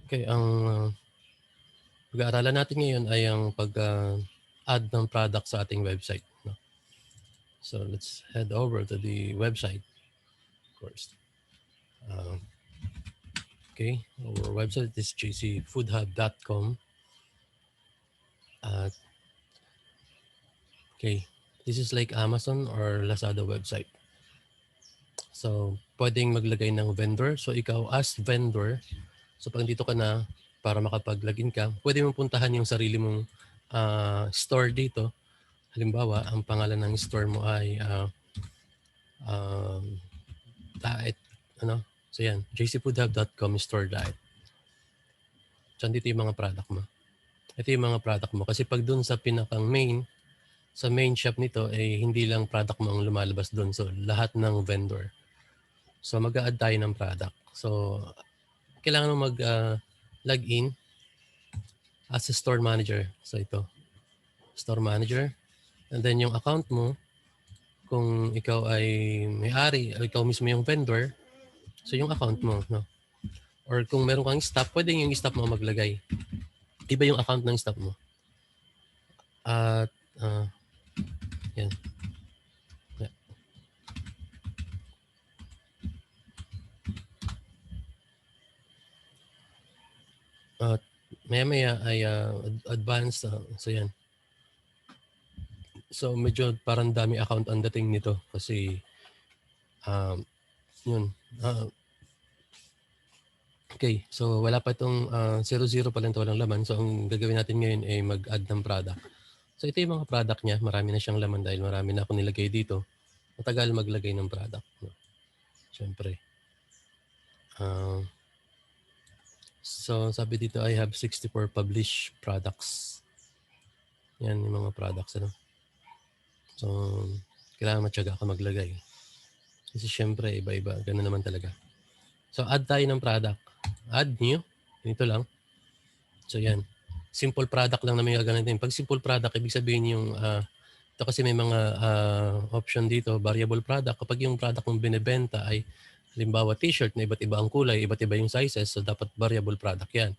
Okay, ang pag-aaralan natin ngayon ay ang pag-add ng product sa ating website. No? So let's head over to the website, of course. Okay, our website is jcfoodhub.com. Okay, this is like Amazon or Lazada website. So pwedeng maglagay ng vendor. So ikaw as vendor, so pag dito ka na para makapag-login ka, pwede mong puntahan yung sarili mong store dito. Halimbawa, ang pangalan ng store mo ay diet, so yan, jcfoodhub.com store diet. So dito yung mga product mo. Ito yung mga product mo. Kasi pag dun sa pinakang sa main shop nito, hindi lang product mo ang lumalabas dun. So lahat ng vendor. So mag-a-add tayo ng product. So kailangan mo mag-login as a store manager. So ito, store manager. And then yung account mo, kung ikaw ay may-ari, ikaw mismo yung vendor, so yung account mo, no? Or kung meron kang staff, pwede yung staff mo maglagay. Iba yung account ng staff mo. At, yan. Yeah. At maya-maya ay advanced. So yan. So medyo parang dami account ang dating nito kasi yun. Okay, so wala pa itong 00 pa lang ito, walang laman. So ang gagawin natin ngayon ay mag-add ng product. So ito yung mga product niya. Marami na siyang laman dahil marami na ako nilagay dito. Matagal maglagay ng product. No? Siyempre. So sabi dito, I have 64 published products. Yan yung mga products. Ano? So kailangan matyaga ka maglagay. Kasi siyempre, iba-iba. Ganun naman talaga. So add tayo ng product. Add new. Ganito lang. So yan. Simple product lang naman yung gagawin. Pag simple product, ibig sabihin yung ito kasi may mga option dito, variable product. Kapag yung product mong binibenta ay halimbawa t-shirt na iba't iba ang kulay, iba't iba yung sizes, so dapat variable product yan.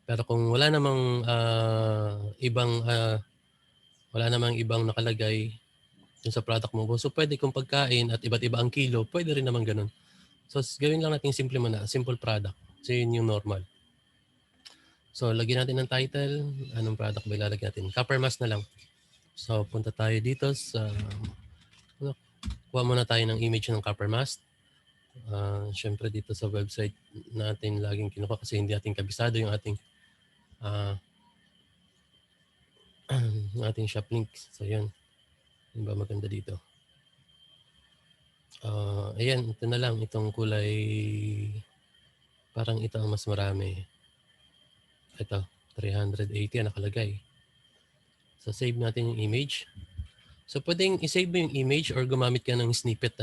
Pero kung wala namang ibang nakalagay dun sa product mo, so pwede kung pagkain at iba't iba ang kilo, pwede rin naman ganun. So gawin lang natin simple muna, simple product. So yun yung normal. So lagyan natin ng title, anong product ba ilalagay natin? Copper mask na lang. So punta tayo dito sa kuha muna tayo ng image ng copper mask. Siyempre dito sa website natin laging kinuha kasi hindi natin kabisado yung ating ating shop link. So yun. Yun ba maganda dito? Ayan, ito na lang. Itong kulay, parang ito ang mas marami. Ito, 380 ang nakalagay. So save natin yung image. So pwedeng isave mo yung image or gumamit ka ng snippet.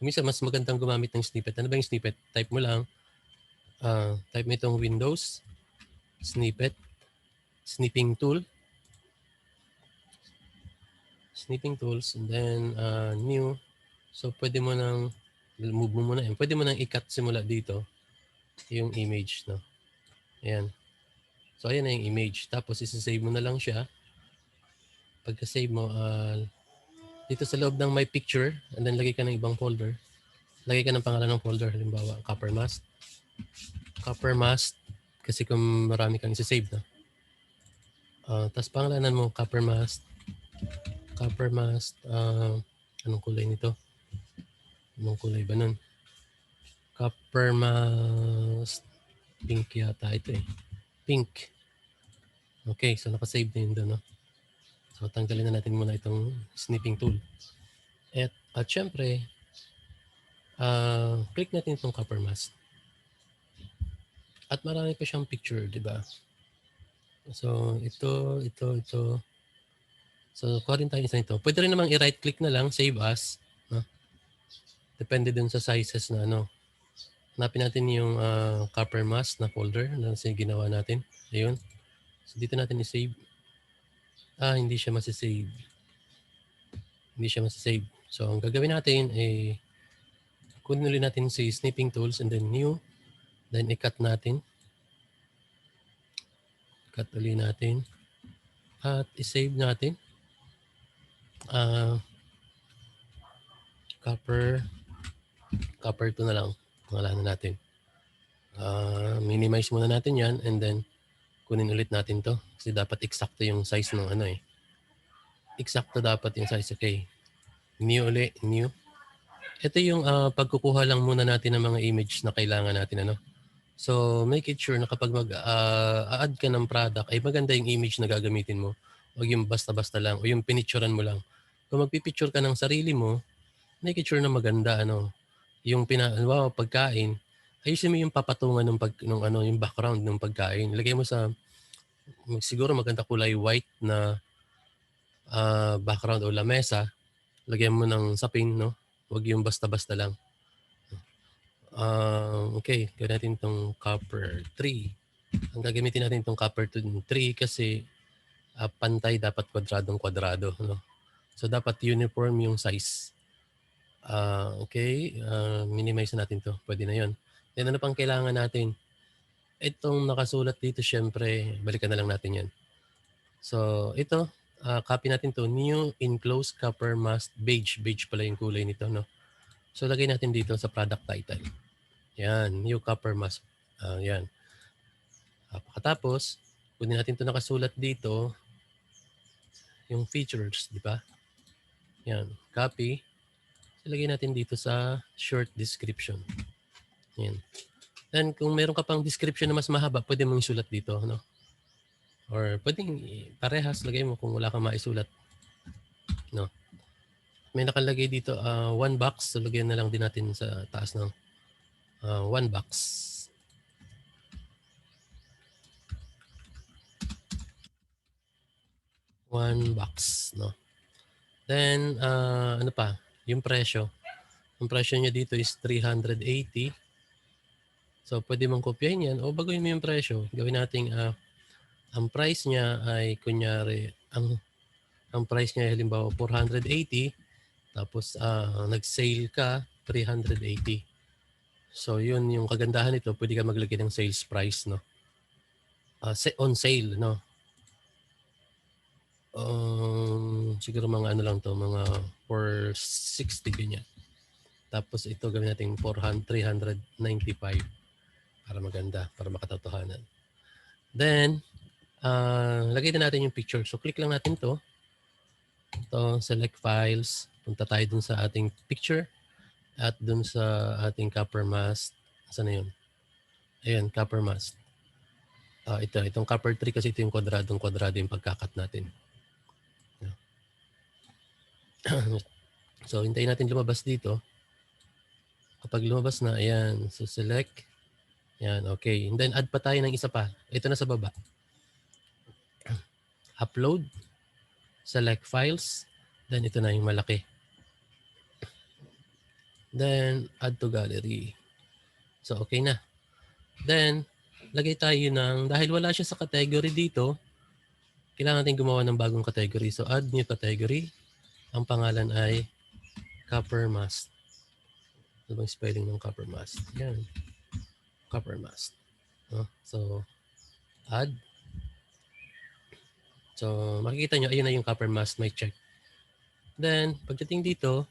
Minsan mas magandang gumamit ng snippet. Ano ba yung snippet? Type mo lang. Type mo itong Windows, snippet, snipping tools, and then new. So pwede mo nang move mo muna yan. Pwede mo nang i-cut simula dito yung image, no? Ayan. So ayan na yung image. Tapos isa-save mo na lang siya. Pagka-save mo, dito sa loob ng my picture, and then lagay ka ng ibang folder. Lagay ka ng pangalan ng folder. Halimbawa, copper mask. Copper mask. Kasi kung marami kang isa-save na. Tapos pangalanan mo, copper mask. Copper mask. Anong kulay nito? Anong kulay ba nun? Copper mask. Pink yata ito eh. Pink. Okay, so nakasave na yun doon. No? So tanggalin na natin muna itong snipping tool. At syempre, click natin itong copper mask. At marami pa siyang picture, di ba? So ito. So kuha rin tayo isa nito. Pwede rin namang i-right click na lang, save as. No? Depende dun sa sizes na ano. Hanapin natin yung copper mask na folder na ginawa natin. Ayun. So dito natin i-save. Hindi siya masisave. So ang gagawin natin ay kunin ulit natin si snipping tools and then new. Then i-cut natin. cut uli natin. At isave natin. Copper 2 na lang. Pangalanan natin. Minimize muna natin yan and then kunin ulit natin to. Kasi dapat eksakto yung size ng ano eh. Eksakto dapat yung size. Okay. New ulit. New. Ito yung pagkukuha lang muna natin ng mga image na kailangan natin. Ano? So, make it sure na kapag mag-add ka ng product, ay maganda yung image na gagamitin mo. Huwag yung basta-basta lang o yung pinicturean mo lang. Kung magpipicture ka ng sarili mo, make it sure na maganda. Yung pagkain, ayusin mo yung papatungan yung background ng pagkain. Lagay mo siguro maganda kulay white na background o lamesa. Lagyan mo ng sapin, no? Huwag yung basta-basta lang. Okay, gawin natin itong copper 3. Ang gagamitin natin itong copper 3 kasi pantay, dapat kwadradong-kwadrado. No? So, dapat uniform yung size. Okay, minimize natin to. Pwede na yon. Then, ano pang kailangan natin? Itong nakasulat dito, syempre, balikan na lang natin yan. So, ito, copy natin to. New enclosed copper mask beige. Beige pala yung kulay nito, no? So, lagay natin dito sa product title. Yan, new copper mask. Yan. Pagkatapos, kunin natin ito nakasulat dito, yung features, di ba? Yan, copy. Ilagay natin dito sa short description. Yan. Then, kung meron ka pang description na mas mahaba, pwede mong isulat dito, no? Or pwedeng parehas, lagay mo kung wala kang maisulat. No? May nakalagay dito, 1 box. So, lagyan na lang din natin sa taas ng 1 box. 1 box, no? Then, ano pa? Yung presyo. Ang presyo niya dito is 380. So, pwede mong kopyahin yan o baguhin mo yung presyo. Gawin natin, ang price niya ay, kunyari, ang price niya ay halimbawa 480. Tapos, nag-sale ka, 380. So, yun yung kagandahan nito. Pwede ka maglagay ng sales price, no? On sale, no? Siguro mga ano lang to, mga 460 ganyan. Tapos ito gawin natin 395 para maganda, para makatotohanan. Then, lagay na natin yung picture. So, click lang natin to. Ito, select files. Punta tayo dun sa ating picture at dun sa ating copper mask. Saan na yun? Ayan, copper mask. Itong copper 3 kasi ito yung kwadradong-kwadrado yung pagkakat natin. So, hintayin natin lumabas dito. Kapag lumabas na, ayan. So, select. Ayan, okay. And then, add pa tayo ng isa pa. Ito na sa baba. Upload. Select files. Then, ito na yung malaki. Then, add to gallery. So, okay na. Then, lagay tayo dahil wala siya sa category dito, kailangan natin gumawa ng bagong category. So, add new category. Ang pangalan ay copper mask. Ano bang spelling ng copper mask? Yan. Copper mask. So, add. So, makikita nyo, ayun na yung copper mask, may check. Then, pagdating dito,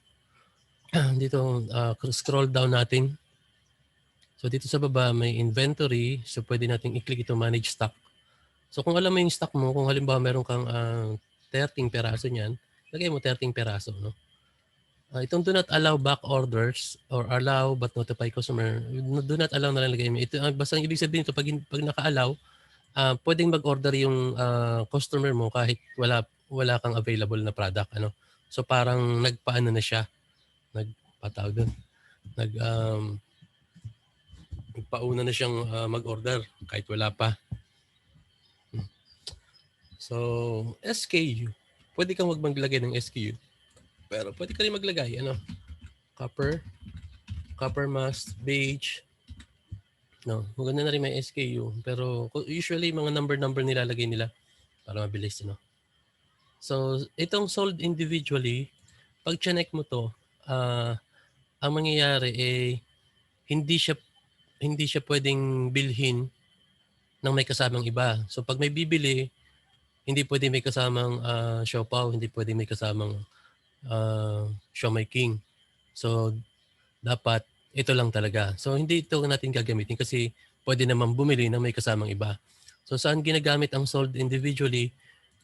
scroll down natin. So, dito sa baba, may inventory. So, pwede natin i-click ito, manage stock. So, kung alam mo yung stock mo, kung halimbawa meron kang 13 peraso niyan, lagay mo 13 peraso, no? Itong do not allow back orders or allow but notify customer, do not allow na lang lagay mo. Ito, basta ibig sabihin ito, pag naka-allow, pwedeng mag-order yung customer mo kahit wala kang available na product. Ano? So, parang nagpaano na siya. Nagpatawag doon. Nagpauna na siyang mag-order kahit wala pa. So, SKU. Pwede kang maglagay ng SKU. Pero pwede ka rin maglagay, copper mask, beige. No, maganda na rin may SKU. Pero usually, mga number nilalagay nila para mabilis, no? So, itong sold individually, pag chinek mo to, ang mangyayari hindi siya pwedeng bilhin ng may kasamang iba. So pag may bibili, hindi pwede may kasamang siopaw, hindi pwede may kasamang siomai king. So dapat ito lang talaga. So hindi ito natin gagamitin kasi pwede naman bumili ng may kasamang iba. So saan ginagamit ang sold individually?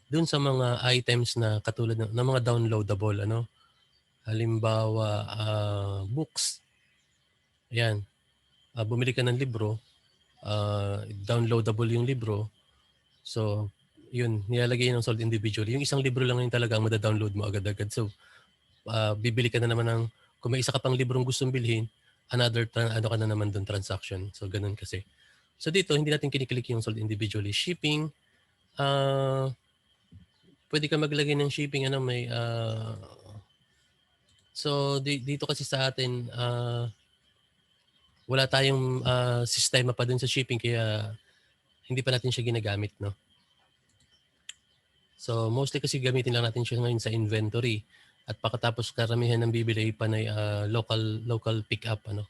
Dun sa mga items na katulad ng mga downloadable, ano? Halimbawa, books. Ayan. Bumili ka ng libro, downloadable yung libro. So, yun, nilalagay ng sold individually. Yung isang libro lang yun talaga ang mada-download mo agad-agad. So, bibili ka na naman ng, kung may isa ka pang librong gustong bilhin, another, ano ka na naman doon, transaction. So, ganun kasi. So, dito, hindi natin kiniklik yung sold individually. Shipping, pwede ka maglagay ng shipping, ano, may, so, dito kasi sa atin, wala tayong sistema pa dun sa shipping, kaya hindi pa natin siya ginagamit, no? So, mostly kasi gamitin lang natin siya ngayon sa inventory. At pagkatapos karamihan ng bibili panay local pick up, ano.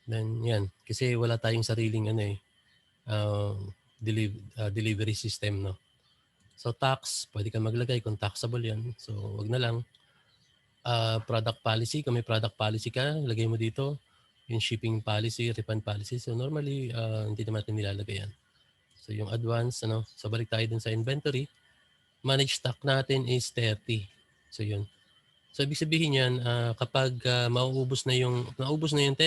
Then yan, kasi wala tayong sariling ano eh, delivery system, no. So tax, pwede kang maglagay kung taxable yan. So wag na lang. Product policy, kung may product policy ka, lagay mo dito. Yung shipping policy, refund policy. So normally, hindi naman natin nilalagay yan. So yung advance, ano. So balik tayo dun sa inventory. Manage stock natin is 30. So yun. So ibig sabihin yan, kapag naubos na yung 30,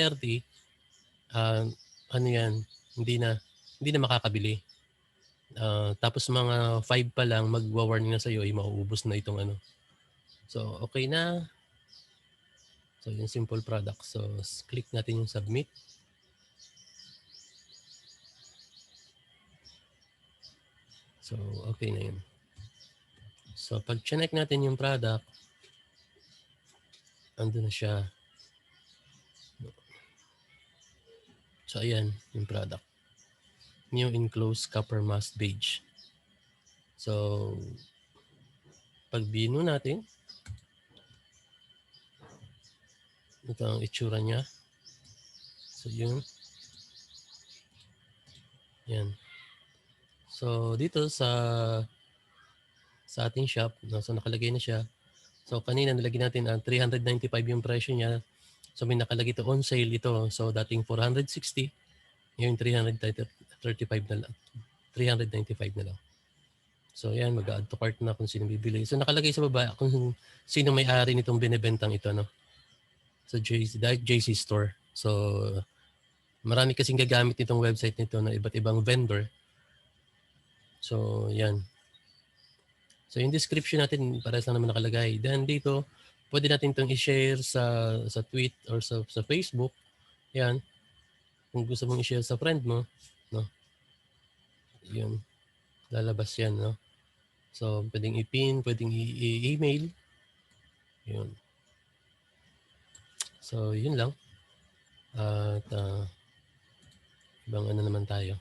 ano yan, hindi na makakabili. Tapos mga 5 pa lang, magwa-warning na sa'yo, mauubos na itong ano. So okay na. So yung simple product. So click natin yung submit. So okay na yun. So pag check natin yung product, ando na siya. So ayan, yung product. New enclosed copper mask beige. So pag bino natin, ito ang itsura niya. So yun. Yan. So dito sa ating shop, no, so nakalagay na siya. So kanina nilagyan natin ang 395 yung presyo niya. So may nakalagay ito on sale ito. So dating 460, ngayon 335 na lang. 395 na lang. So yan, mag-add to cart na kung sino bibili. So nakalagay sa baba kung sino may-ari nitong binebentang ito, no. So JC Store. So marami kasing gagamit nitong website nito na iba't ibang vendor. So yan. So yung description natin, parehas lang naman nakalagay. Then dito, pwede natin itong i-share sa tweet or sa Facebook. Yan. Kung gusto mong i-share sa friend mo, no? Yun. Lalabas yan, no? So, pwedeng i-pin, pwedeng i-email. Yun. So, yun lang. At ibang ano naman tayo.